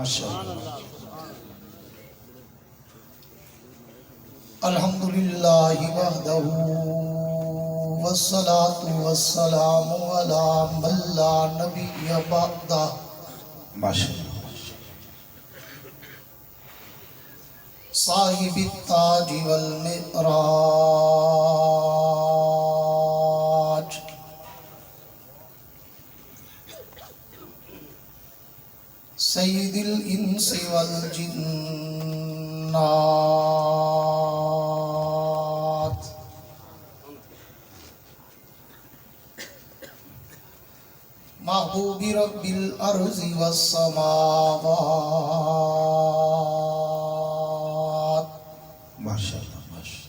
ماشاءاللہ۔ الحمدللہ وحدہ والصلاة والسلام علی من لا نبی بعدہ ماشاءاللہ۔ صاحب التاج والمعراج سید الانس والجنات محبوب رب الارض والسماوات ماشاءاللہ ماشاءاللہ۔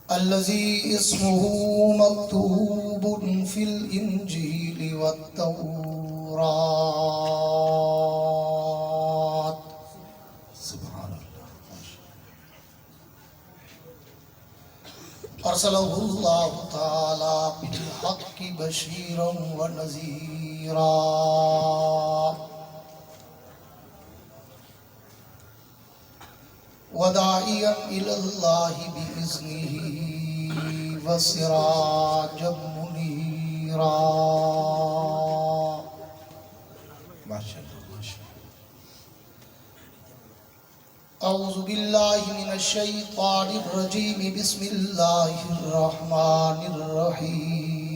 الذي اسمه مكتوب في الإنجيل والتوراة سبحان اللہ۔ أرسله الله تعالى بالحق بشيرا ونذيرا وداعيا إلى الله بإذنه وسراجا منيرا ما شاء الله ما شاء الله۔ أعوذ بالله من الشيطان الرجيم بسم الله الرحمن الرحيم۔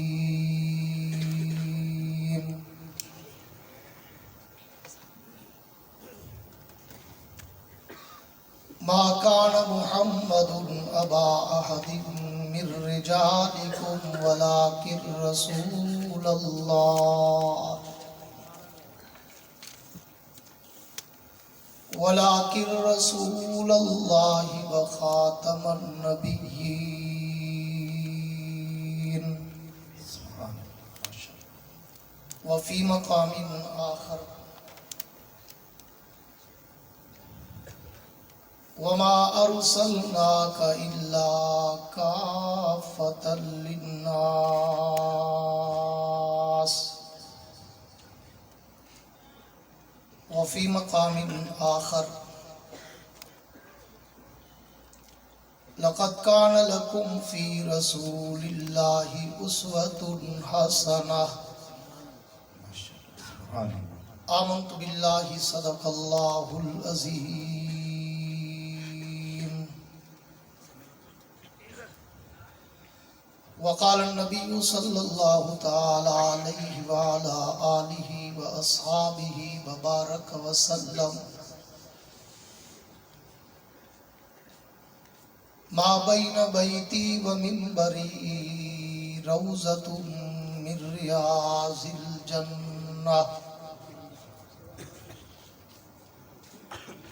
ما كان محمد أبا أحد من رجالكم ولكن رسول الله وخاتم النبيين۔ وفي مقام آخر وما أرسلناك إلا كافة للناس۔ وفي مقام آخر لقد كان لكم في رسول الله أسوة حسنة۔ آمنت بالله صدق الله العظيم۔ وقال النبي صلى الله تعالى عليه وعلى آله وأصحابه وبارك وسلم ما بين بيتي ومنبري روضة من رياض الجنة۔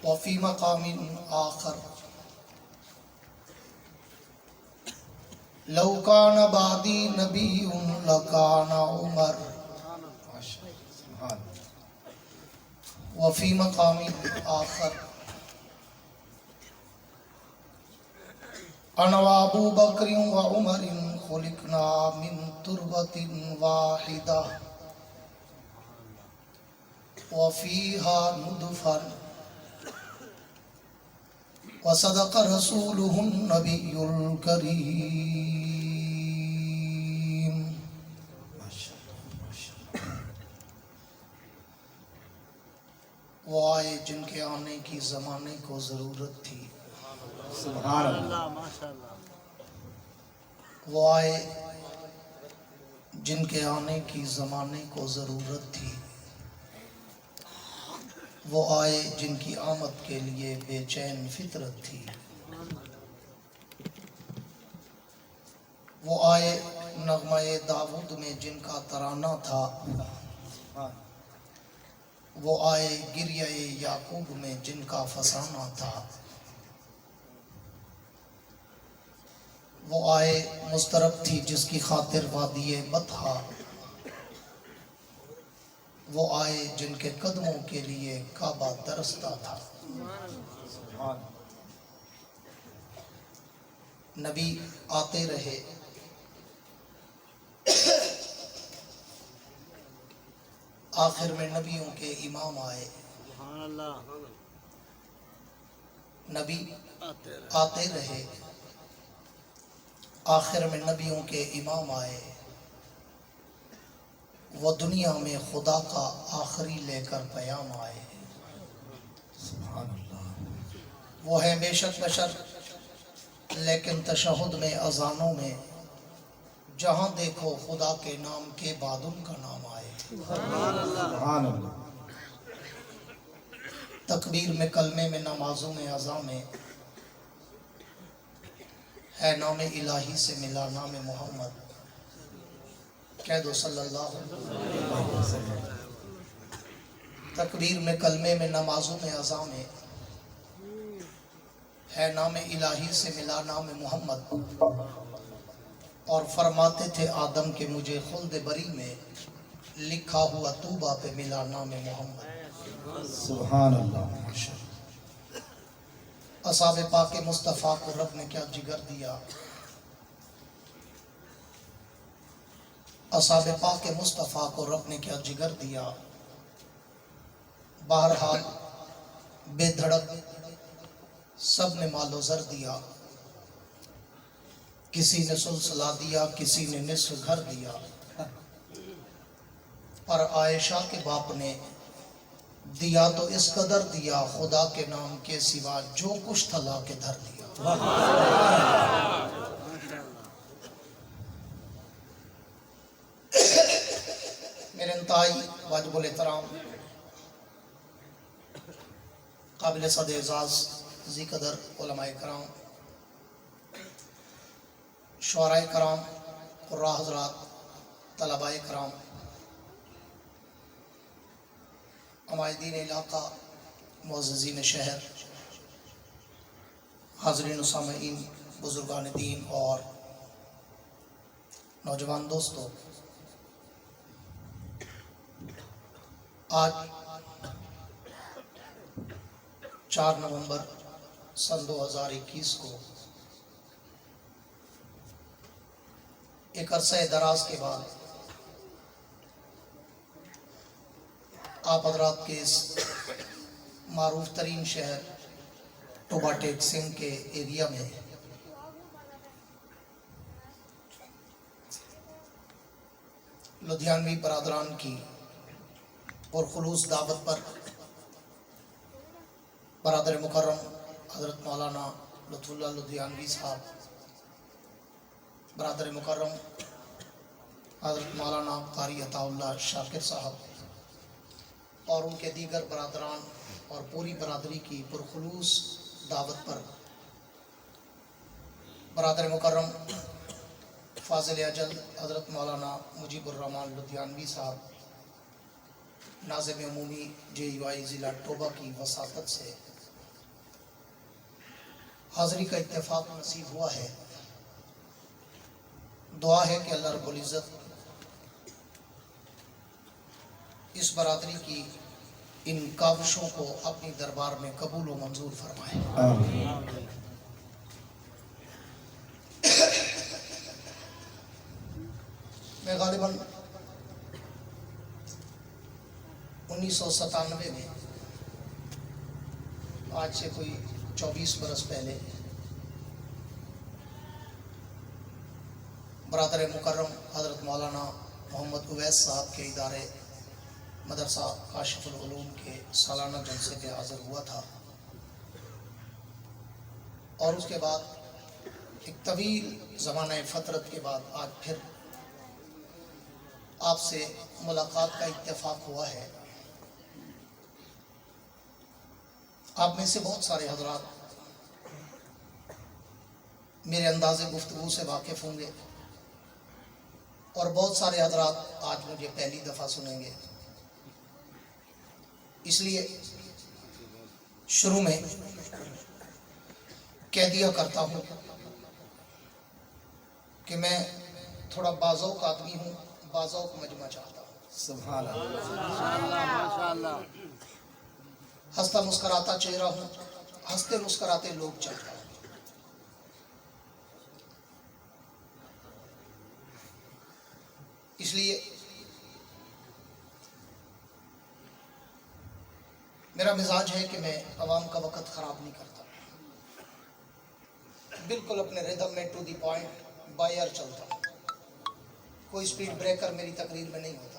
وفي مقام آخر لو كان بعدي نبي لكان عمر۔ وفي مقام آخر أنا وأبو بكر وعمر خلقنا من تربة واحدة وفيها نطفة وصدق رسوله النبي الكريم۔ وہ آئے جن کے آنے کی زمانے کو ضرورت تھی۔ سبحان اللہ ماشاءاللہ۔ وہ آئے جن کے آنے کی زمانے کو ضرورت تھی۔ وہ آئے جن کی آمد کے لیے بے چین فطرت تھی۔ وہ آئے نغمہ داود میں جن کا ترانہ تھا۔ وہ آئے گریہ یعقوب میں جن کا فسانہ تھا۔ وہ آئے مضطرب تھی جس کی خاطر وادی بطحا۔ وہ آئے جن کے قدموں کے لیے کعبہ ترستا تھا۔ نبی آتے رہے، آخر میں نبیوں کے امام آئے، سبحان اللہ، نبی آتے رہے، آخر میں نبیوں کے امام آئے، وہ دنیا میں خدا کا آخری لے کر پیام آئے۔ سبحان اللہ۔ وہ ہے بے شک بشر لیکن تشہد میں اذانوں میں جہاں دیکھو خدا کے نام کے بعد ان کا نام آئے۔ سبحان اللہ۔ تکبیر میں کلمے میں نمازوں میں اذان میں ہے نام الہی سے ملا نام محمد، کہہ دو صلی اللہ علیہ وسلم۔ تکبیر میں کلمے میں نمازوں میں اذان میں ہے نام الہی سے ملا نام محمد، اور فرماتے تھے آدم کے مجھے خلد بری میں لکھا ہوا طوبہ پہ ملا نام محمد۔ سبحان اللہ۔ اصحاب پاک مصطفیٰ کو رب نے کیا جگر دیا، اصحاب پاک مصطفیٰ کو رب نے کیا جگر دیا، بہرحال بے دھڑک سب نے مال و زر دیا، کسی نے سلسلہ دیا کسی نے نصف گھر دیا، پر عائشہ کے باپ نے دیا تو اس قدر دیا، خدا کے نام کے سوا جو کچھ تھا لا کے دھر دیا۔ میرے انتہائی واجب الاحترام قابل صد اعزاز ذی قدر علماء کرام، شعراء کرام، قراء حضرات، طلباء کرام، عمائدین علاقہ، معززین شہر، حاضرین و سامعین، بزرگان دین اور نوجوان دوستو، آج 4 نومبر سن 2021 کو ایک عرصہ دراز کے بعد آپ حضرات کے اس معروف ترین شہر ٹوبا ٹیک سنگھ کے ایریا میں لدھیانوی برادران کی پرخلوص دعوت پر برادر مکرم حضرت مولانا لطف اللہ لدھیانوی صاحب، برادر مکرم حضرت مولانا قاری عطا اللہ شاکر صاحب اور ان کے دیگر برادران اور پوری برادری کی پرخلوص دعوت پر برادر مکرم فاضل اجل حضرت مولانا مجیب الرحمن لدھیانوی صاحب ناظم عمومی JUI ضلع ٹوبا کی وساطت سے حاضری کا اتفاق نصیب ہوا ہے۔ دعا ہے کہ اللہ رب العزت اس برادری کی ان کاوشوں کو اپنی دربار میں قبول و منظور فرمائے۔ آمین۔ میں غالباً 1997 میں آج سے کوئی 24 برس پہلے برادر مکرم حضرت مولانا محمد اویس صاحب کے ادارے مدرسہ کاشف العلوم کے سالانہ جلسے پہ حاضر ہوا تھا، اور اس کے بعد ایک طویل زمانہ فترت کے بعد آج پھر آپ سے ملاقات کا اتفاق ہوا ہے۔ آپ میں سے بہت سارے حضرات میرے انداز گفتگو سے واقف ہوں گے اور بہت سارے حضرات آج مجھے پہلی دفعہ سنیں گے، اس لیے شروع میں کہہ دیا کرتا ہوں کہ میں تھوڑا بازوق آدمی ہوں، بازوق مجمع چاہتا ہوں۔ سبحان اللہ۔ ہنستا مسکراتا چہرہ ہوں، ہنستے مسکراتے لوگ چاہتا ہوں۔ اس لیے میرا مزاج ہے کہ میں عوام کا وقت خراب نہیں کرتا، بالکل اپنے ردم میں ٹو دی پوائنٹ بائر چلتا ہوں، کوئی سپیڈ بریکر میری تقریر میں نہیں ہوتا.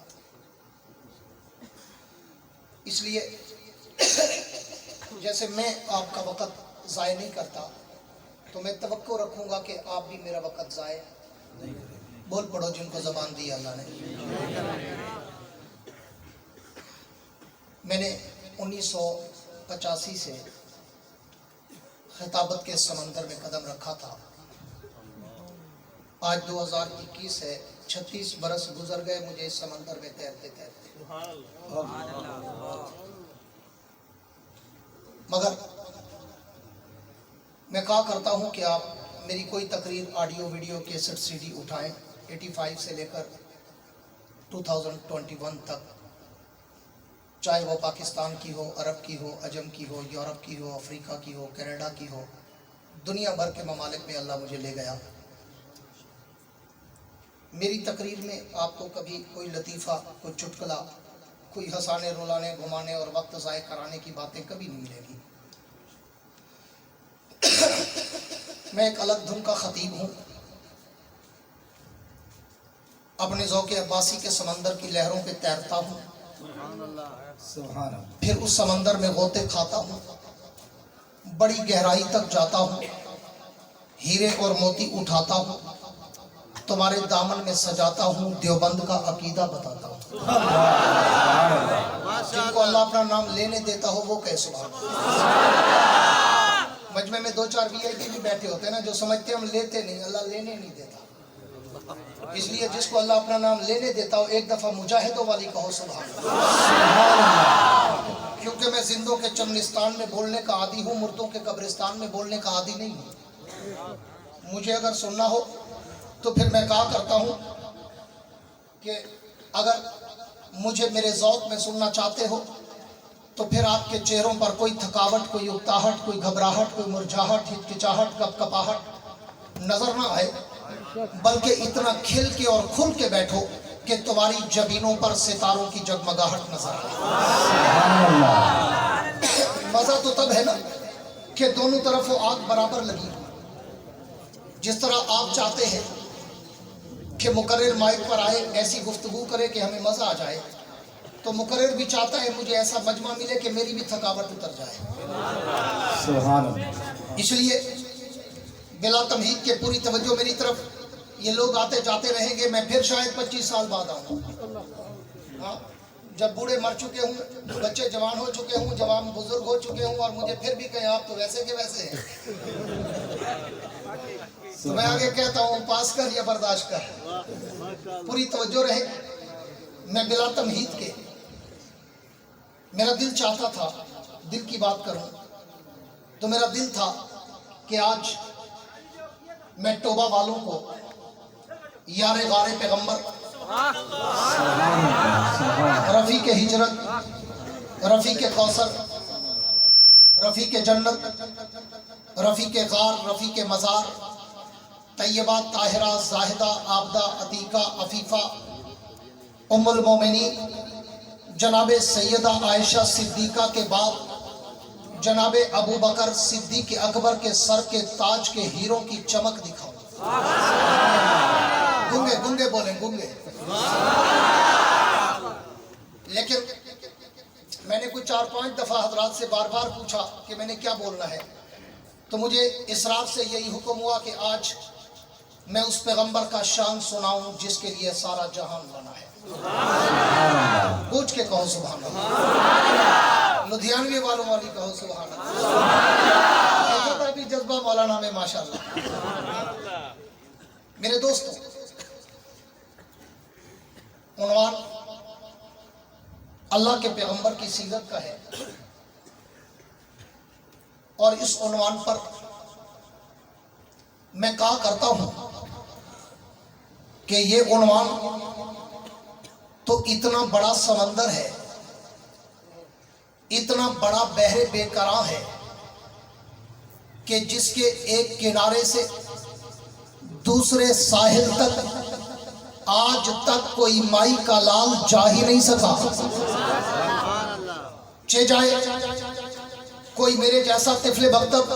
اس لیے جیسے میں آپ کا وقت ضائع نہیں کرتا تو میں توقع رکھوں گا کہ آپ بھی میرا وقت ضائع نہیں کریں. بول پڑھو جن کو زبان دی اللہ نے. میں نے 1985 سے خطابت کے سمندر میں قدم رکھا تھا. آج 2021 ہے، 36 برس گزر گئے مجھے اس سمندر میں تیرتے تیرتے. مگر میں کہا کرتا ہوں کہ آپ میری کوئی تقریر audio video cassette C D اٹھائیں 85 سے لے کر 2021 تک، چاہے وہ پاکستان کی ہو، عرب کی ہو، عجم کی ہو، یورپ کی ہو، افریقہ کی ہو، کینیڈا کی ہو، دنیا بھر کے ممالک میں اللہ مجھے لے گیا. میری تقریر میں آپ کو کبھی کوئی لطیفہ، کوئی چٹکلا، کوئی ہنسانے رلانے گھمانے اور وقت ضائع کرانے کی باتیں کبھی نہیں ملے گی. میں ایک الگ دھن کا خطیب ہوں. اپنے ذوق عباسی کے سمندر کی لہروں پہ تیرتا ہوں، پھر اس سمندر میں غوطے کھاتا ہوں، بڑی گہرائی تک جاتا ہوں، ہیرے اور موتی اٹھاتا ہوں، تمہارے دامن میں سجاتا ہوں، دیوبند کا عقیدہ بتاتا ہوں. جن کو اللہ اپنا نام لینے دیتا ہو وہ کہے سبحان اللہ. مجمع میں 2-4 VIP بھی بیٹھے ہوتے ہیں نا جو سمجھتے ہیں ہم لیتے نہیں، اللہ لینے نہیں دیتا. اس لیے جس کو اللہ اپنا نام لینے دیتا ہو ایک دفعہ مجاہدوں والی کہو سبحان اللہ. کیونکہ میں زندوں کے چمنستان میں بولنے کا عادی ہوں، مردوں کے قبرستان میں بولنے کا عادی نہیں ہوں. مجھے اگر سننا ہو تو پھر میں کہا کرتا ہوں کہ اگر مجھے میرے ذوق میں سننا چاہتے ہو تو پھر آپ کے چہروں پر کوئی تھکاوٹ، کوئی اکتاہٹ، کوئی گھبراہٹ، کوئی مرجھاہٹ، ہچکچاہٹ، کپکپاہٹ نظر نہ آئے، بلکہ اتنا کھل کے اور کھل کے بیٹھو کہ تمہاری جبینوں پر ستاروں کی جگمگاہٹ نظر آئے. مزہ تو تب ہے نا کہ دونوں طرف وہ آگ برابر لگی. جس طرح آپ چاہتے ہیں کہ مقرر مائک پر آئے، ایسی گفتگو کرے کہ ہمیں مزہ آ جائے، تو مقرر بھی چاہتا ہے مجھے ایسا مجمع ملے کہ میری بھی تھکاوٹ اتر جائے. سبحان اللہ. اس لیے بلا تمہید کے پوری توجہ میری طرف. یہ لوگ آتے جاتے رہیں گے، میں پھر شاید 25 سال بعد آؤں گا. جب بوڑھے مر چکے ہوں، بچے جوان ہو چکے ہوں، جوان بزرگ ہو چکے ہوں، اور مجھے پھر بھی کہیں آپ تو ویسے کے ویسے ہیں، تو میں آگے کہتا ہوں پاس کر یا برداشت کر. پوری توجہ رہے. میں بلا تمہید کے، میرا دل چاہتا تھا، دل کی بات کروں تو میرا دل تھا کہ آج میں توبہ والوں کو، یار غار پیغمبر، رفیق ہجرت، رفیق کوثر، رفیق جنت، رفیق غار، رفیق مزار، طیبہ، طاہرہ، زاہدہ، عابدہ، عتیقہ، عفیفہ، ام المومنین جناب سیدہ عائشہ صدیقہ کے باپ جناب ابو بکر صدیق اکبر کے سر کے تاج کے ہیروں کی چمک دکھاؤ. گنگے گنگے بولیں، گنگے. لیکن میں نے کچھ 4-5 دفعہ حضرات سے بار بار پوچھا کہ میں نے کیا بولنا ہے، تو مجھے اسراف سے یہی حکم ہوا کہ آج میں اس پیغمبر کا شان سناؤں جس کے لیے سارا جہان بنا ہے. پوچھ کے کہو سبحان اللہ. لدھیانوی والوں والی کہو سبحان اللہ. ایسا تھا بھی جذبہ مولانا میں ماشاءاللہ. میرے دوستوں، عنوان اللہ کے پیغمبر کی سیرت کا ہے، اور اس عنوان پر میں کہا کرتا ہوں کہ یہ عنوان تو اتنا بڑا سمندر ہے، اتنا بڑا بحر بے کراں ہے کہ جس کے ایک کنارے سے دوسرے ساحل تک آج تک کوئی مائی کا لال جا ہی نہیں سکا. چے جائے کوئی میرے جیسا طفل مکتب،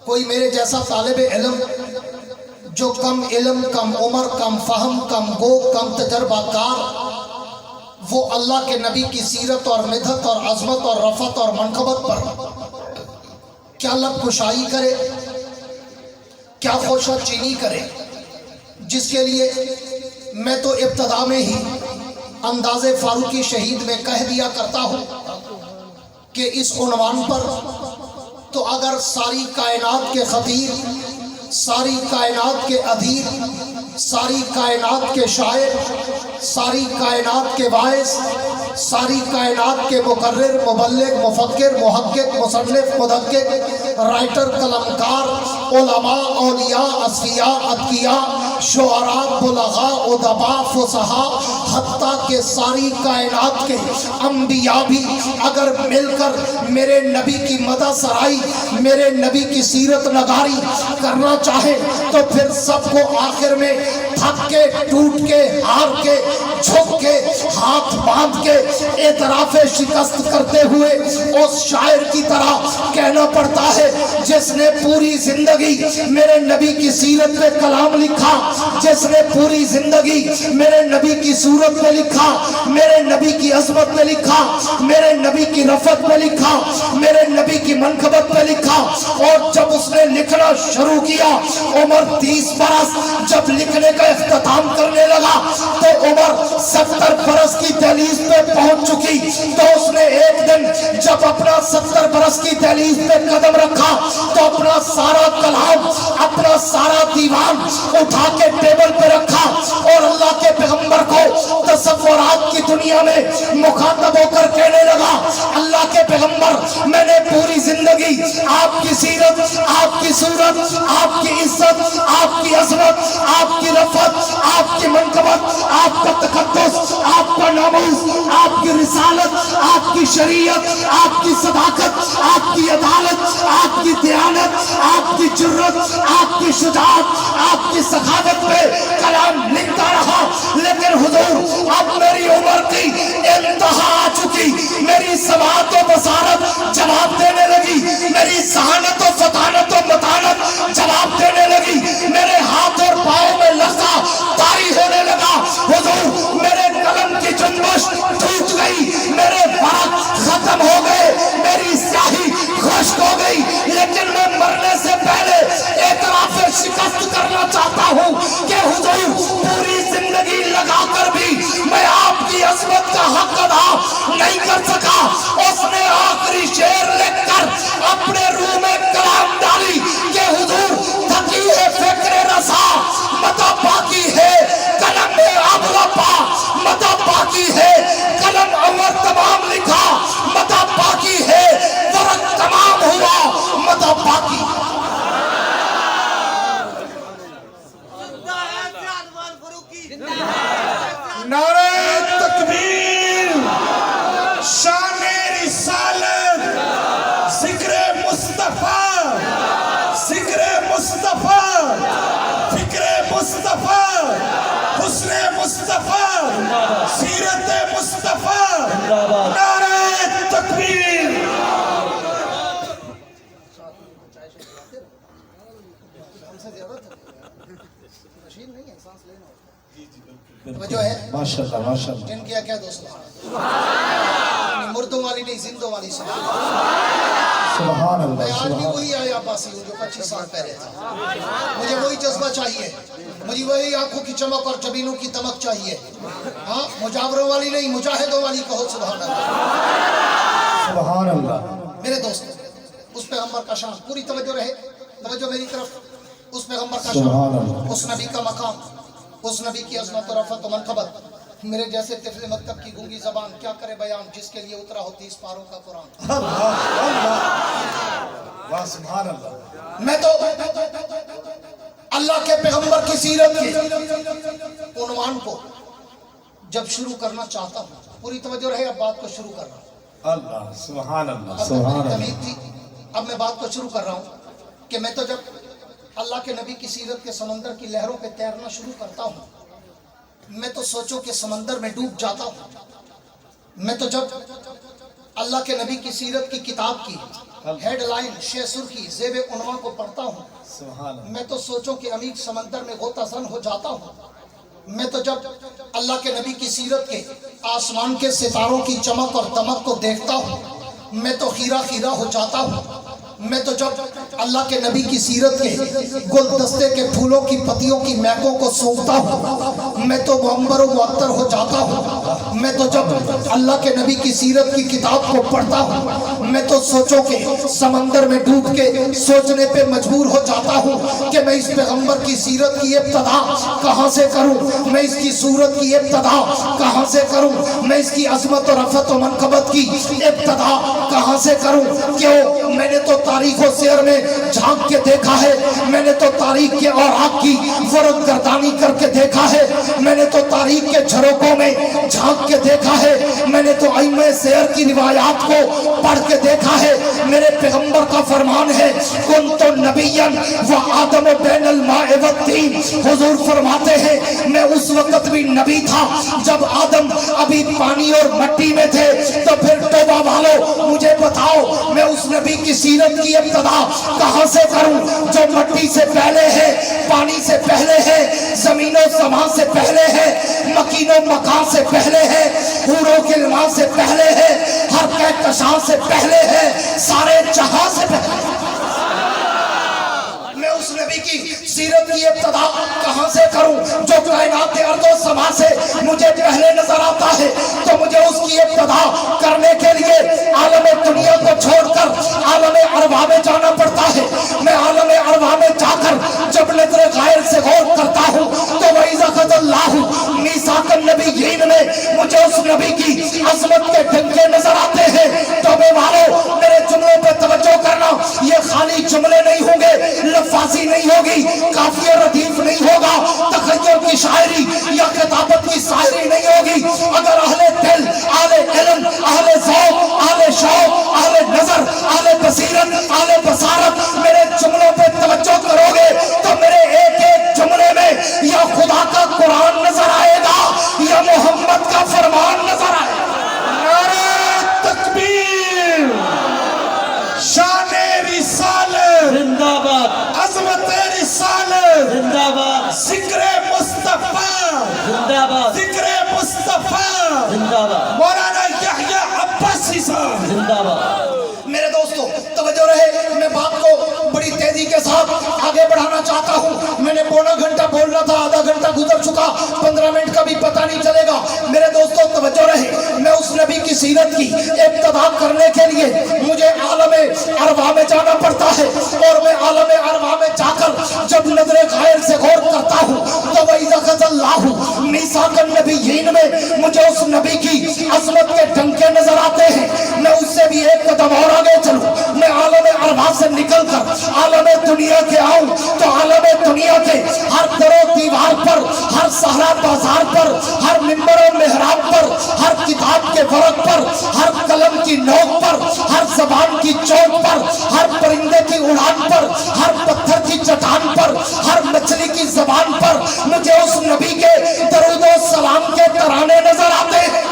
کوئی میرے جیسا طالب علم جو کم علم، کم عمر، کم فہم، کم گو، کم تجربہ کار، وہ اللہ کے نبی کی سیرت اور مدحت اور عظمت اور رفعت اور منقبت پر کیا لب کشائی کرے، کیا خوشہ چینی کرے، جس کے لیے میں تو ابتدا میں ہی انداز فاروقی شہید میں کہہ دیا کرتا ہوں کہ اس عنوان پر تو اگر ساری کائنات کے خطیر، ساری کائنات کے ادھیر، ساری کائنات کے شاعر، ساری کائنات کے باعث، ساری کائنات کے مقرر، مبلغ، مفکر، محقق، مصنف، مدقق، رائٹر، قلمکار، علماء، اولیاء، اصفیاء، اتقیاء، شعراء، بلغاء، ادباء، فصحاء، حتیٰ کہ ساری کائنات کے انبیاء بھی اگر مل کر میرے نبی کی مدح سرائی، میرے نبی کی سیرت نگاری کرنا چاہے تو پھر سب کو آخر میں تھک کے، ٹوٹ کے، ہار کے، جھک کے، ہاتھ باندھ کے اعتراف شکست کرتے ہوئے اس شاعر کی طرح کہنا پڑتا ہے جس نے پوری زندگی میرے نبی کی سیرت پہ کلام لکھا، جس نے پوری زندگی میرے نبی کی صورت پہ لکھا، میرے نبی کی عظمت پہ لکھا، میرے نبی کی رفعت پہ لکھا، میرے نبی کی منقبت پہ لکھا، اور جب اس نے لکھنا شروع کیا، عمر 30 برس جب لکھنے کا اختتام کرنے لگا تو عمر 70 برس کی دہلیز پہ پہنچ چکی، تو اس نے ایک دن جب اپنا 70 برس کی دہلیز پہ قدم رکھا تو اپنا سارا کلام، اپنا سارا دیوان اٹھا کے ٹیبل پہ رکھا اور اللہ کے پیغمبر کو تصورات کی دنیا میں مخاطب ہو کر کہنے لگا، اللہ کے پیغمبر میں نے پوری زندگی آپ کی سیرت، آپ کی صورت، آپ کی عزت، آپ کی عظمت، آپ کی رفعت، آپ کی منقبت، آپ کا تقدس، آپ کا ناموس، آپ کی رسالت، آپ کی شریعت، آپ کی صداقت، آپ کی عدالت، آپ کی دیانت، آپ کی جرت، آپ کی شجاعت، آپ کی سخاوت پہ کلام لکھتا رہا، لیکن حضور اب میری عمر کی انتہا آ چکی، میری سماعت و بصارت جواب دینے لگی، میری ذہانت و فطانت و متانت جواب دینے لگی، میرے ہاتھ اور پاؤں میں لرزہ طاری ہونے لگا، حضور میرے قلم کی جنبش ٹوٹ گئی، میرے ورق ختم ہو گئے، میری سیاہی خشک ہو گئی، لیکن میں مرنے سے پہلے اعتراف شکست کرنا چاہتا ہوں کہ حضور پوری زندگی لگا کر بھی میں آپ کی عظمت کا حق ادا نہیں کر سکا۔ اس نے آخری شعر لکھ کر اپنے روح میں کلام ڈالی کہ حضور تھکی ہے فکر رسا، مدح باقی ہے قلم میں ابلا پا، مدح باقی ہے قلم عمر تمام لکھا، مدح باقی ہے ورق تمام ہوا، مدح باقی۔ نعرہ تکبیر، شان رسالت، ذکر مصطفیٰ، ذکر مصطفیٰ، فکر مصطفیٰ، حسن مصطفیٰ، سیرت مصطفیٰ، نعرہ تکبیر۔ جو ہے ماشاءاللہ ماشاءاللہ، جن کیا کہہ دو سبحان، مردوں والی نہیں زندوں والی سبحان۔ سبحان میں اللہ، آج بھی سبحان وہی آیا عباسی ہوں جو 25 سال پہلے تھا، مجھے وہی جذبہ چاہیے، مجھے وہی آنکھوں کی چمک اور جبینوں کی دمک چاہیے، ہاں مجاوروں والی نہیں مجاہدوں والی کہو سبحان اللہ۔ سبحان اللہ۔ میرے دوست اس پیغمبر کا شان، پوری توجہ رہے، توجہ میری طرف، اس پیغمبر کا سبحان شان، اللہ۔ اس نبی کا مقام، اس نبی کی عظمت و رفعت و منقبت، میرے جیسے طفل مکتب کی گونگی زبان کیا کرے بیان جس کے لیے اترا ہو 30 پاروں کا قرآن۔ اللہ اللہ، واہ سبحان اللہ۔ میں تو اللہ کے پیغمبر کی سیرت کے عنوان کو جب شروع کرنا چاہتا ہوں، پوری توجہ رہے، اب بات کو شروع کر رہا ہوں، اللہ سبحان اللہ، اب تک سبحان میری اللہ۔ تمہید تھی، اب میں بات کو شروع کر رہا ہوں کہ میں تو جب اللہ کے نبی کی سیرت کے سمندر کی لہروں پہ تیرنا شروع کرتا ہوں، میں تو سوچو کہ سمندر میں ڈوب جاتا ہوں، میں تو جب اللہ کے نبی کی سیرت کی کتاب کی ہیڈ لائن شہ سرخی زیب عنوان کو پڑھتا ہوں، سبحان اللہ. میں تو سوچوں کہ عمیق سمندر میں غوطہ زن ہو جاتا ہوں. میں تو جب اللہ کے نبی کی سیرت کے آسمان کے ستاروں کی چمک اور دمک کو دیکھتا ہوں میں تو خیرہ خیرہ ہو جاتا ہوں. میں تو جب اللہ کے نبی کی سیرت کے گلدستے کے پھولوں کی پتیوں کی مہکوں کو سونگتا ہوں میں تو معمر و معطر ہو جاتا ہوں. میں تو جب اللہ کے نبی کی سیرت کی کتاب کو پڑھتا ہوں میں تو سوچوں کہ سمندر میں ڈوب کے سوچنے پہ مجبور ہو جاتا ہوں کہ میں اس پیغمبر کی سیرت کی ابتدا کہاں سے کروں، میں اس کی صورت کی ابتدا کہاں سے کروں، میں اس کی عظمت و رفعت و منقبت کی ابتدا کہاں سے کروں. کیوں؟ میں نے تو تاریخ و سیر میں جھانک کے دیکھا ہے، میں نے تو تاریخ کے اوراق کی ورق گردانی کر کے دیکھا ہے، میں نے تو تاریخ کے جھروکوں میں جھانک کے دیکھا ہے، میں نے تو ائمہ سیر کی روایات کو پڑھ کے دیکھا ہے. میرے پیغمبر کا فرمان ہے کنت نبیا و آدم بین الماء والطین. حضور فرماتے ہیں میں اس وقت بھی نبی تھا جب آدم ابھی پانی اور مٹی میں تھے. تو پھر توبہ والو مجھے بتاؤ میں اس نبی کی سیرت کی ابتدا کہاں سے کروں جو مٹی سے پہلے ہے، پانی سے پہلے ہے، زمین و سما سے پہلے ہے، مکین و مکان سے پہلے ہے، حور و غلمان سے پہلے ہے، ہر کہکشاں سے پہلے ہے، سارے جہاں سے پہلے. میں اس نبی کی سیرت کی ابتدا کہاں سے کروں جو کائنات ارض و سما سے مجھے پہلے نظر آتا ہے. تو مجھے اس کی ابتدا کرنے کے لیے عالم دنیا کو چھوڑ کر عالم ارواح میں جانا پڑتا ہے. میں عالم ارواح میں جا کر جب نظر غیر سے غور کرتا ہوں تو وَإِذَا أَخَذَ اللَّهُ مِيثَاقَ النَّبِيِّينَ میں مجھے اس نبی کی عظمت کے ڈنکے نظر آتے ہیں. توبے والو میرے جملوں پہ توجہ کرنا، یہ خالی جملے نہیں ہوں گے، لفاظی نہیں ہوگی، کافی ردیف نہیں ہوگا، تخیل کی شاعری یا خطابت کی شاعری نہیں ہوگی. اگر اہل دل، اہل علم، اہل ذوق، اہل شوق، اہل نظر، اہل بصیرت، اہل بصارت میرے جملوں پہ توجہ کرو گے تو میرے ایک ایک جملے میں یا خدا کا قرآن نظر آئے گا یا محمد کا فرمان نظر آئے گا. نعرہ تکبیر، شان رسالت زندہ باد، عظمت رسالت، زندہ باد، ذکر مصطفیٰ، زندہ باد، ذکر مصطفیٰ، زندہ باد، مولانا یحییٰ عباسی صاحب. زندہ باد. میرے دوستو توجہ رہے، میں بات کو بڑی تیزی کے ساتھ آگے بڑھانا چاہتا ہوں. میں نے پونا گھنٹہ بولنا تھا، آدھا گھنٹہ گزر چکا، 15 منٹ کا بھی پتہ نہیں چلے گا. میرے دوستو توجہ رہے، میں اس نبی کی سیرت کی ابتدا کرنے کے لیے مجھے عالم ارواح میں جانا پڑتا ہے. اور میں عالم ارواح میں جا کر جب نظر غیر سے غور کرتا ہوں تو وَإِذَا أَخَذَ اللَّهُ مِيثَاقَ النَّبِيِّينَ میں مجھے اس نبی کی عظمت کے ڈنکے نظر آتے ہیں. میں اس سے بھی ایک قدم اور آگے چلوں، میں عالم ارواح سے نکل کر عالم دنیا کے آؤں تو عالم دنیا کے ہر در و دیوار پر، ہر صحرا بازار پر، ہر منبر و محراب پر، ہر کتاب کے ورق پر، ہر قلم کی نوک پر، ہر زبان کی چوک پر، ہر پرندے کی اڑان پر، ہر پتھر کی چٹان پر، ہر مچھلی کی زبان پر مجھے اس نبی کے درود و سلام کے ترانے نظر آتے ہیں.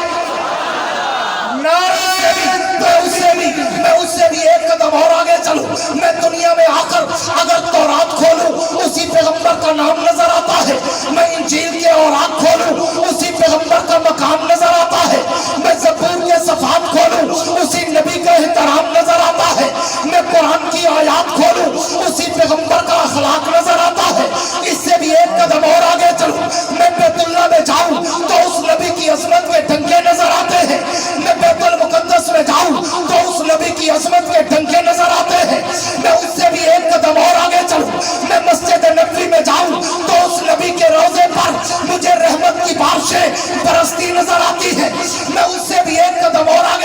میں اس سے بھی ایک قدم اور آگے چلوں، میں دنیا میں آ کر اگر تورات کھولوں اسی پیغمبر کا نام نظر آتا ہے. میں انجیل کے اوراق کھولوں اسی پیغمبر کا مقام نظر آتا ہے. میں زبور کے صفحات کھولوں اسی نبی کا احترام نظر آتا ہے. میں قرآن کی آیات کھولوں اسی پیغمبر کا اخلاق نظر آتا ہے. اس سے بھی ایک قدم اور آگے چلوں، میں بیت اللہ میں جاؤں تو اس نبی کی عظمت کے ڈنکے نظر آتے ہیں. میں بیت المقدس میں جاؤں تو اس نبی کی عظمت کے ڈنکے نظر آتے ہیں. میں اس سے بھی ایک قدم اور آگے چلوں، میں مسجد نبوی میں جاؤں تو اس نبی کے روضے پر مجھے رحمت کی بارشیں برستی نظر آتی ہے. میں اس سے بھی ایک قدم اور آگے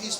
30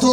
2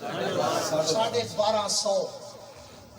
1250।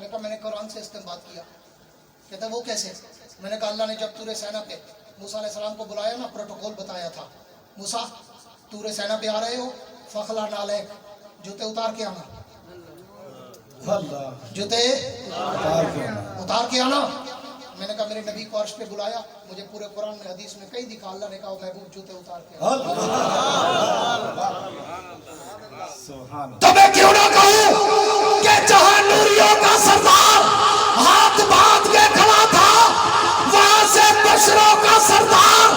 میں نے کہا میں نے قرآن سے استنباط کیا. کہتا وہ کیسے؟ میں نے کہا اللہ نے جب طور سینا پہ موسیٰ علیہ السلام کو بلایا نا، پروٹوکول بتایا تھا. موسیٰ طور سینا پہ آ رہے ہو، فخلا نالیک، جوتے اتار کے آنا، جوتے اتار کے آنا. میں نے کہا میرے نبی کو عرش پہ بلایا، مجھے پورے قرآن میں حدیث میں کہیں دکھا، اللہ نے کہا محبوب جوتے اتار کے آنا. تو میں کیوں نہ کہوں کہ جہاں نوریوں کا سردار ہاتھ باندھ کے کھڑا تھا، وہاں سے بشروں کا سردار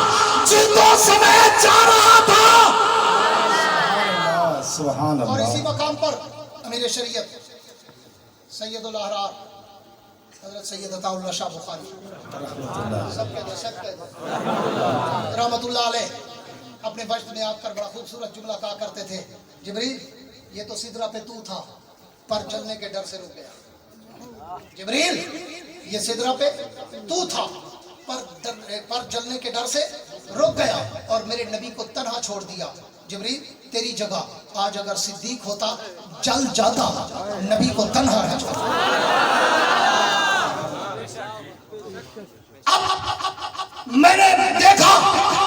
جوتوں سمیت جا رہا تھا. سبحان اور اللہ. اسی مقام پر امیر شریعت سید الاحرار حضرت سید عطا اللہ شاہ بخاری سب کے رحمت اللہ علیہ اپنے وجد میں آ کر بڑا خوبصورت جملہ کہا کرتے تھے، جبریل یہ تو سدرہ پہ تو تھا پر جلنے کے ڈر سے رک گیا. جبریل یہ سدرہ پہ تو تھا پر جلنے کے ڈر سے رک گیا اور میرے نبی کو تنہا چھوڑ دیا. جبریل تیری جگہ آج اگر صدیق ہوتا جل جاتا، نبی کو تنہا رہ جاتا. میں نے دیکھا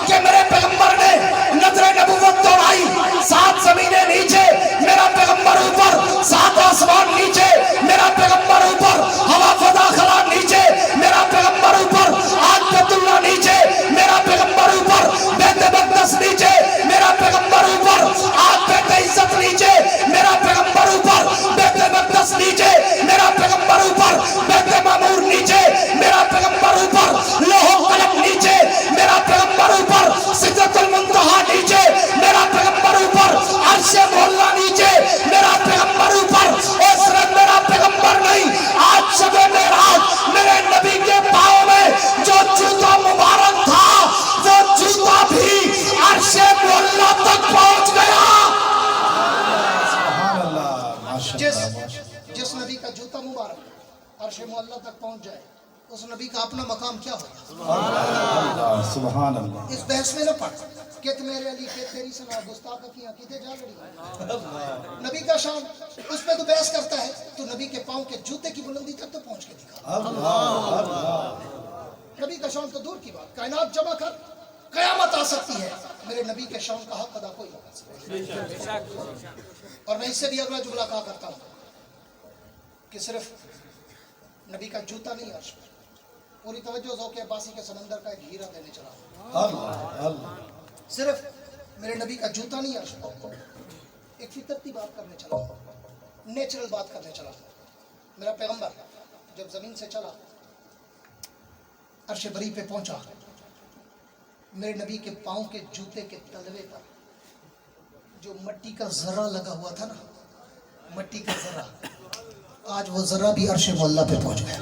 کہ میرے پیغمبر نے نظر نبوت دوڑائی، 7 زمینیں نیچے میرا پیغمبر اوپر، 7 آسمان نیچے میرا پیغمبر اوپر، ہوا فضا خلا نیچے میرا پیغمبر اوپر، آج بیت اللہ نیچے میرا پیغمبر اوپر، بیت مقدس نیچے میرا پیغمبر اوپر، آج بیت عزت نیچے میرا پیغمبر اوپر، بیت مقدس نیچے میرا پیغمبر اوپر، بیت معمور نیچے میرا پیغمبر اوپر، لوح قلم نیچے میرا پیغمبر اوپر، سدرۃ المنتہا نیچے میرا پیغمبر اوپر، عرش مولا نیچے میرا پیغمبر اوپر. اور صرف میرا پیغمبر نہیں، آج شب معراج میرے نبی کے پاؤں میں جو جوتا مبارک تھا وہ جوتا بھی عرش مولا تک پہنچ گیا. جس نبی کا جوتا مبارک عرش معلا تک پہنچ جائے، اس نبی کا اپنا مقام کیا ہوگا؟ سبحان اللہ. اس بحث میں نہ پڑھ کہ میرے علی کہ تیری سنا گستاخ کیا کتے جا لڑی. نبی کا شان اس پہ تو بحث کرتا ہے، تو نبی کے پاؤں کے جوتے کی بلندی تک تو پہنچ کے دکھا. نبی کا شان تو دور کی بات، کائنات جمع کر قیامت آ سکتی ہے، میرے نبی کے شان کا حق ادا کوئی نہ کر سکتا. اور میں اس سے بھی اگلا جملہ کہا کرتا ہوں کہ صرف نبی کا جوتا نہیں عرش پر، پوری توجہ ذوق عباسی کے سمندر کا ایک ہیرا دینے چلا. صرف میرے نبی کا جوتا نہیں عرش پر، ایک فطرتی بات کرنے چلا، نیچرل بات کرنے چلا. میرا پیغمبر جب زمین سے چلا عرش بری پہ پہنچا، میرے نبی کے پاؤں کے جوتے کے تلوے پر جو مٹی کا ذرہ لگا ہوا تھا نا، مٹی کا ذرہ، آج وہ ذرہ بھی عرش مولا پہ پہنچ گیا.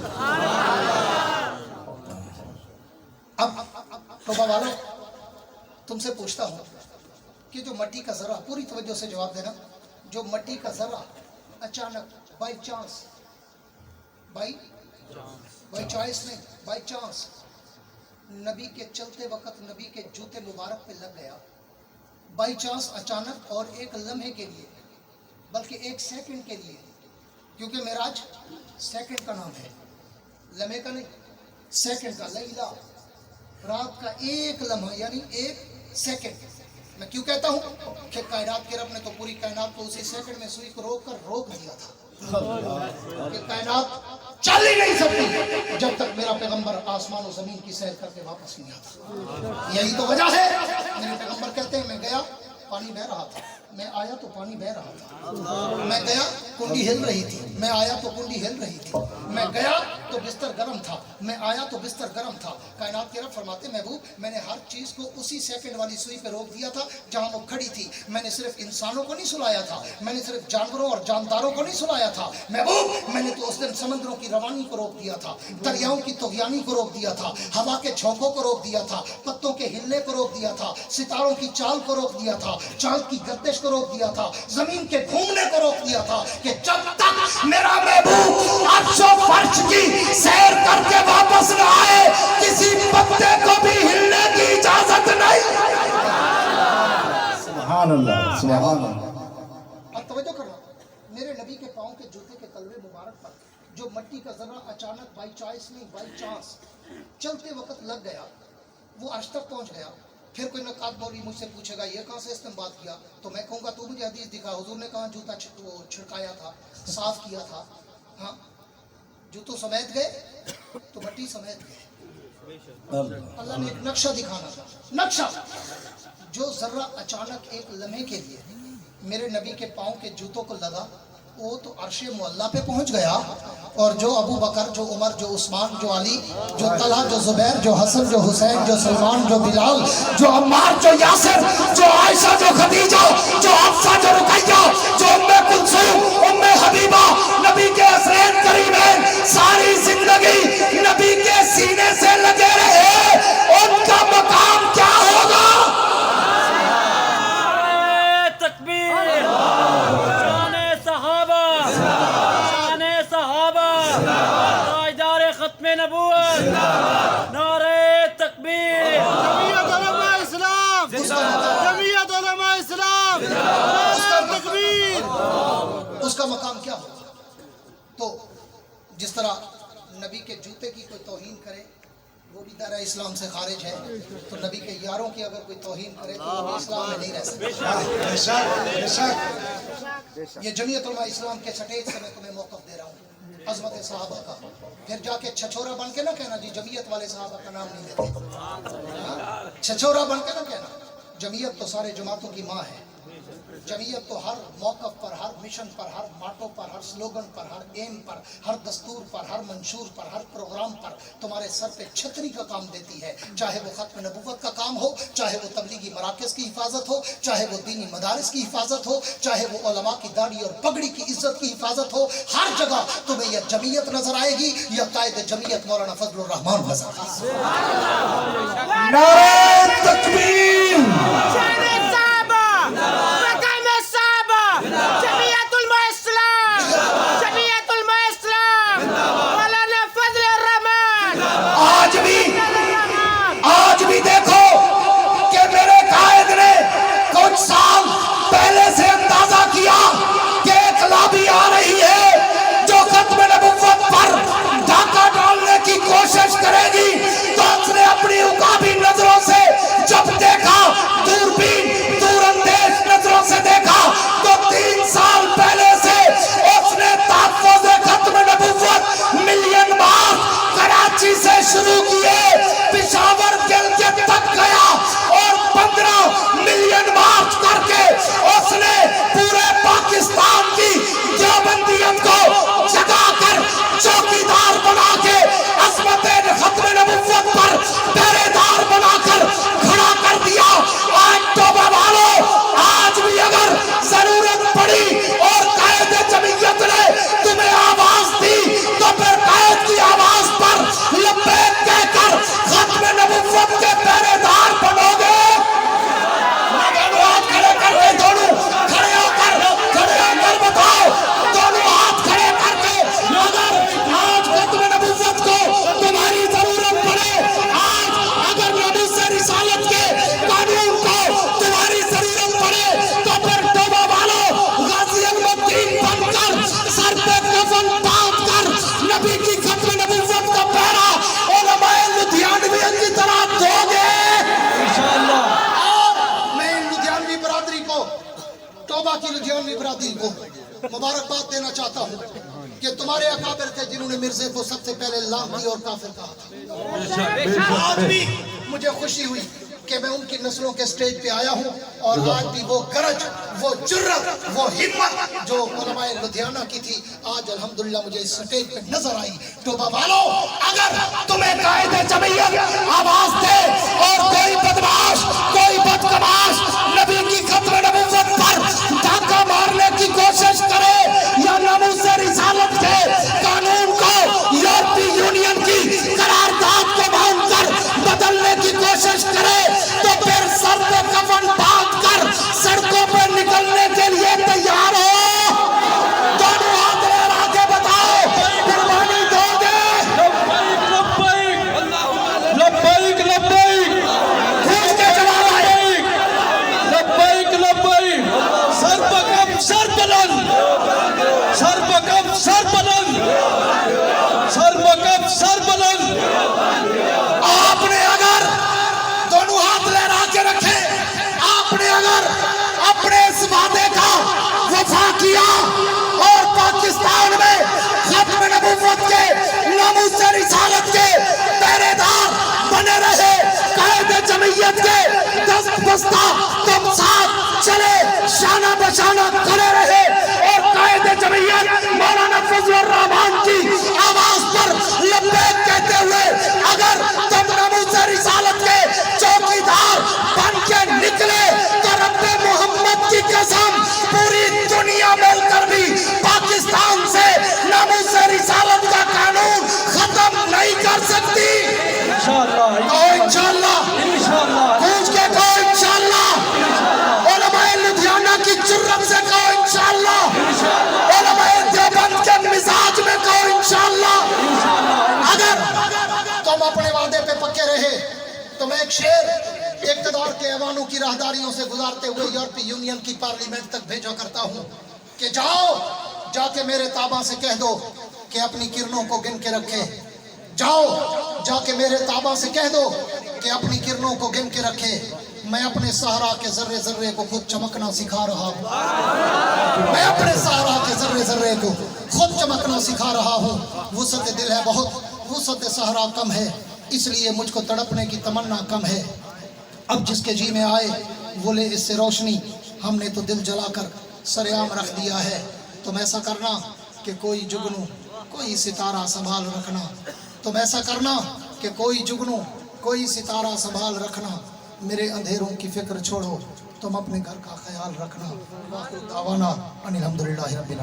اب توبہ والو تم سے پوچھتا ہوں کہ جو مٹی کا ذرہ، پوری توجہ سے جواب دینا، جو مٹی کا ذرہ اچانک بائی چانس نبی کے چلتے وقت نبی کے جوتے مبارک پہ لگ گیا، بائی چانس اچانک، اور ایک لمحے کے لیے، بلکہ ایک سیکنڈ کے لیے، کیونکہ معراج سیکنڈ کا نام ہے، لمحے کا نہیں، سیکنڈ کا. لیلا رات کا ایک لمحہ یعنی ایک سیکنڈ. میں کیوں کہتا ہوں کہ کائنات کے رب نے تو پوری کائنات کو اسی سیکنڈ میں سوئی کو روک کر روک دیا تھا کہ کائنات چل ہی نہیں سکتی جب تک میرا پیغمبر آسمان و زمین کی سیر کر کے واپس نہیں آتا. یہی تو وجہ ہے. میرے پیغمبر کہتے ہیں میں گیا پانی بہ رہا تھا، میں آیا تو پانی بہ رہا تھا، میں گیا کنڈی ہل رہی تھی، میں آیا تو کنڈی ہل رہی تھی، میں گیا تو بستر گرم تھا، میں آیا تو بستر گرم تھا. کائنات کے رب فرماتے محبوب میں نے ہر چیز کو اسی سیکنڈ والی سوئی پہ روک دیا تھا جہاں وہ کھڑی تھی. میں نے صرف انسانوں کو نہیں سلایا تھا، میں نے صرف جانوروں اور جانداروں کو نہیں سلایا تھا محبوب، میں نے تو اس دن سمندروں کی روانی کو روک دیا تھا، دریاؤں کی طغیانی کو روک دیا تھا، ہوا کے جھونکوں کو روک دیا تھا، پتوں کے ہلنے کو روک دیا تھا، ستاروں کی چال کو روک دیا تھا، چاند کی گردش کو روک دیا تھا، زمین کے گھومنے کو روک دیا تھا کہ جب تک میرا محبوب عرش و فرش کی سیر کر کے واپس نہ آئے کسی پتے کو بھی ہلنے کی اجازت نہیں. سبحان اللہ سبحان اللہ. اور توجہ کرنا، میرے نبی کے پاؤں کے جوتے کے تلوے مبارک پر جو مٹی کا ذرہ اچانک بائی چوائس نہیں بائی چانس چلتے وقت لگ گیا، وہ عرش تک پہنچ گیا. پھر کوئی نقاد مولوی مجھ سے پوچھے گا یہ کہاں سے استنباط کیا، تو میں کہوں گا تو مجھے حدیث دکھا، حضور نے کہاں جوتا چھڑکایا تھا، صاف کیا تھا. ہاں جوتوں سمیت گئے تو مٹی سمیت گئے. اللہ نے ایک نقشہ دکھانا تھا، نقشہ جو ذرہ اچانک ایک لمحے کے لیے میرے نبی کے پاؤں کے جوتوں کو لگا، وہ تو عرش معلیٰ پہ پہنچ گیا. اور جو ابو بکر، جو عمر، جو عثمان، جو علی، جو طلحہ، جو زبیر، جو حسن، جو حسین، جو سلمان، جو بلال، جو عمار، جو یاسر، جو عائشہ، جو خدیجہ، جو حفصہ، جو رقیہ، جو ام کلثوم، ام حبیبہ، نبی کے حسنین کریمین ساری زندگی نبی کے سینے سے لگے رہے، ان کا مقام کیا ہوگا؟ تکبیر، شان صحابہ، شان صحابہ، تاجدار ختم نبوت، نعرہ تکبیر. جمعیت علماء اسلام، جمعیت علماء اسلام، نعرہ تکبیر. اس کا مقام کیا ہوگا؟ تو جس طرح نبی کے جوتے کی کوئی توہین کرے وہ بھی دائرہ اسلام سے خارج ہے، تو نبی کے یاروں کی اگر کوئی توہین کرے تو وہ بھی اسلام میں نہیں رہ سکتا. یہ جمعیت علماء اسلام کے سٹیج سے میں تمہیں موقف دے رہا ہوں، عظمت صحابہ کا. پھر جا کے چھچورا بن کے نہ کہنا جی جمعیت والے صحابہ کا نام نہیں لیتے. چھچورا بن کے نہ کہنا. جمعیت تو سارے جماعتوں کی ماں ہے. جمعیت تو ہر موقف پر، ہر مشن پر، ہر ماٹو پر، ہر سلوگن پر، ہر ایم پر، ہر دستور پر، ہر منشور پر، ہر پروگرام پر تمہارے سر پہ چھتری کا کام دیتی ہے. چاہے وہ ختم نبوت کا کام ہو، چاہے وہ تبلیغی مراکز کی حفاظت ہو، چاہے وہ دینی مدارس کی حفاظت ہو، چاہے وہ علماء کی داڑھی اور پگڑی کی عزت کی حفاظت ہو. ہر جگہ تمہیں یہ جمعیت نظر آئے گی. یہ قائد جمعیت مولانا فضل الرحمان نظر آئے گی. نعرہ تکبیر. جمعیت علماء اسلام، جمعیت علماء اسلام، مولانا فضل الرحمان. آج بھی دیکھو کہ میرے قائد نے کچھ سال پہلے سے اندازہ کیا کہ ایک لابی آ رہی ہے جو ختم نبوت پر ڈھاکہ ڈالنے کی کوشش کرے گی. تو اس نے اپنی عقابی نظروں سے جب دیکھا، دوربین دور اندیش نظروں سے دیکھا، تو 3 سال پہلے سے اس نے تحفظ ختم نبوت ملین مارچ کراچی سے شروع کیے، پشاور گلگت تک گیا اور 15 ملین مارچ کر کے اس نے پورے پاکستان کی دیوبندیت کو جگا کر چوکیدار بنا کے عظمت ختم نبوت پر پہرے دار بنا کر کھڑا کر دیا. آج توبہ والو، آج بھی اگر ضرورت پڑی اور قائد جمعیت نے تمہیں آواز دی تو پھر قائد کی آواز پر لبیک کہہ کر ختم نبوت کے پہرے دار بنو گے. ہاتھ کھڑے کر کے دونوں کھڑے ہو کر بتاؤ، دونوں ہاتھ کھڑے کر کے. اگر آج ختم نبوت کو تمہاری ضرورت پڑے، آج اگر نبی سے رسالت کے قانون کو تمہاری ضرورت پڑے، تو پھر توبہ والو غازی المدین بن کر سر پہ کفن باندھ کر نبی کی ختم نبوت کا پہرا علماء لدھیانوی کی طرح دو گے. میں ان لدھیانوی برادری کو، توبہ کی لدھیانوی برادری کو مبارکباد دینا چاہتا ہوں کہ تمہارے اکابر تھے جنہوں نے مرزے کو سب سے پہلے لعنتی اور کافر کہا تھا. آج بھی مجھے خوشی ہوئی کہ میں ان کی نسلوں کے سٹیج پہ آیا ہوں، اور آج بھی وہ گرج، وہ جرت، وہ ہمت جو علماء لدھیانہ کی تھی آج الحمدللہ مجھے اس سٹیج پہ نظر آئی. توبہ والو، اگر تمہیں قائد جمعیت آواز دے اور کوئی بدمعاش، کوئی بدکماش نبی کی ختم نبوت پر ڈھاکہ مارنے کی کوشش کرے یا ناموس رسالت کے قانون کو یورپی یونین کی قرارداد کو مان کر بدلنے کی کوشش کرے، تو پھر سر پہ کفن باندھ کر سڑکوں پہ نکلنے کے لیے تیار ہو. دونوں ہاتھ لہرا کے بتاؤ، قربانی دو گے؟ لبیک لبیک پوچھ کے جواب آئے. لبیک لبیک. سر پہ کم، سر بلند، سر پہ کیا اور پاکستان میں ختم نبوت کے ناموس رسالت کے پہرے دار بنے رہے، قائد جمعیت کے دست بستہ تم ساتھ چلے، شانہ بشانہ کھڑے رہے، اور قائد جمعیت مولانا فضل الرحمان کی آواز پر لبیک کہتے ہوئے اگر تم ناموس رسالت کے چوکیدار بن کے نکلے تو رب محمد کی قسم پوری دنیا مل کر بھی پاکستان سے ناموس رسالت کا قانون ختم نہیں کر سکتی۔ کہو انشاءاللہ، پوچھ کے کہو انشاءاللہ، علماء لدھیانہ کی جرت سے کہو انشاءاللہ، علماء دیوبند کے مزاج میں کہو انشاءاللہ۔ اگر تم اپنے وعدے پہ پکے رہے تو میں ایک شعر اقتدار کے ایوانوں کی راہداریوں سے گزارتے ہوئے یورپی یونین کی پارلیمنٹ تک بھیجا کرتا ہوں کہ جاؤ جا کے میرے تابع سے کہہ دو کہ اپنی کرنوں کو گن کے رکھے، جاؤ جا کے میرے تابع سے کہہ دو کہ اپنی کرنوں کو گن کے رکھے، میں اپنے صحرا کے ذرے ذرے کو خود چمکنا سکھا رہا ہوں، میں اپنے صحرا کے ذرے ذرے کو خود چمکنا سکھا رہا ہوں۔ وسعت دل ہے بہت، وسعت صحرا کم ہے، اس لیے مجھ کو تڑپنے کی تمنا کم ہے، اب جس کے جی میں آئے وہ لے اس سے روشنی، ہم نے تو دل جلا کر سر عام رکھ دیا ہے۔ تم ایسا کرنا کہ کوئی جگنو کوئی ستارہ سنبھال رکھنا، تم ایسا کرنا کہ کوئی جگنو کوئی ستارہ سنبھال رکھنا، میرے اندھیروں کی فکر چھوڑو، تم اپنے گھر کا خیال رکھنا۔ واخر دعوانا ان الحمدللہ رب العالمین۔